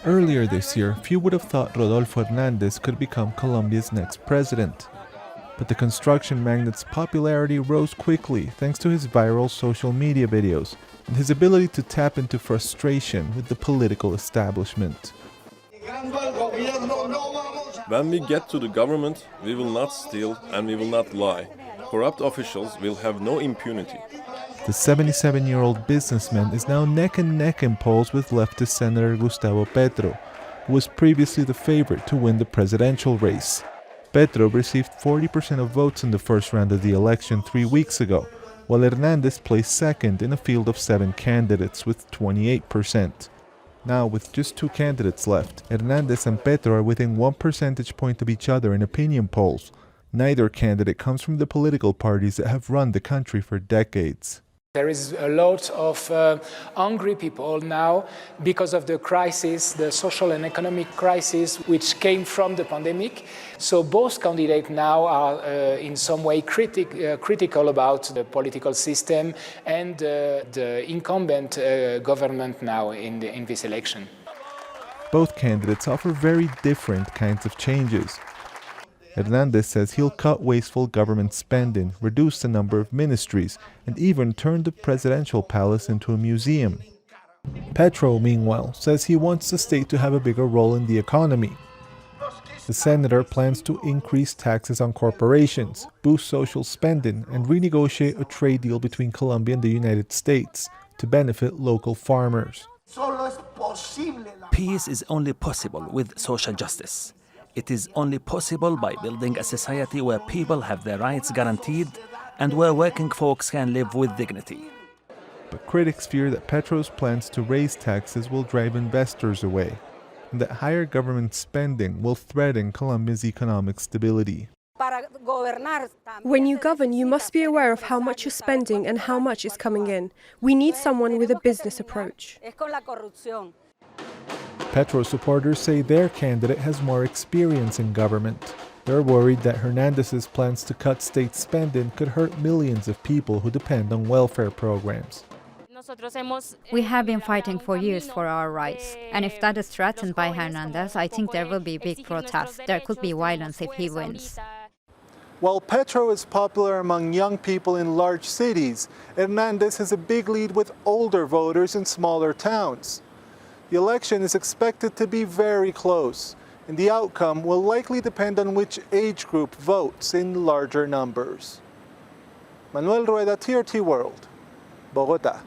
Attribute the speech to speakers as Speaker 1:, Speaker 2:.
Speaker 1: Earlier this year, few would have thought Rodolfo Hernandez could become Colombia's next president. But the construction magnate's popularity rose quickly thanks to his viral social media videos and his ability to tap into frustration with the political establishment.
Speaker 2: When we get to the government, we will not steal and we will not lie. Corrupt officials will have no impunity.
Speaker 1: The 77-year-old businessman is now neck and neck in polls with leftist Senator Gustavo Petro, who was previously the favorite to win the presidential race. Petro received 40% of votes in the first round of the election 3 weeks ago, while Hernandez placed second in a field of 7 candidates with 28%. Now, with just 2 candidates left, Hernandez and Petro are within 1 percentage point of each other in opinion polls. Neither candidate comes from the political parties that have run the country for decades.
Speaker 3: There is a lot of hungry people now because of the crisis, the social and economic crisis which came from the pandemic. So both candidates now are in some way critical about the political system and the incumbent government now in this election.
Speaker 1: Both candidates offer very different kinds of changes. Hernandez says he'll cut wasteful government spending, reduce the number of ministries, and even turn the presidential palace into a museum. Petro, meanwhile, says he wants the state to have a bigger role in the economy. The senator plans to increase taxes on corporations, boost social spending, and renegotiate a trade deal between Colombia and the United States to benefit local farmers.
Speaker 4: Peace is only possible with social justice. It is only possible by building a society where people have their rights guaranteed and where working folks can live with dignity.
Speaker 1: But critics fear that Petro's plans to raise taxes will drive investors away, and that higher government spending will threaten Colombia's economic stability.
Speaker 5: When you govern, you must be aware of how much you're spending and how much is coming in. We need someone with a business approach.
Speaker 1: Petro supporters say their candidate has more experience in government. They're worried that Hernandez's plans to cut state spending could hurt millions of people who depend on welfare programs.
Speaker 6: We have been fighting for years for our rights, and if that is threatened by Hernandez, I think there will be big protests. There could be violence if he wins.
Speaker 1: While Petro is popular among young people in large cities, Hernandez has a big lead with older voters in smaller towns. The election is expected to be very close, and the outcome will likely depend on which age group votes in larger numbers. Manuel Rueda, TRT World, Bogotá.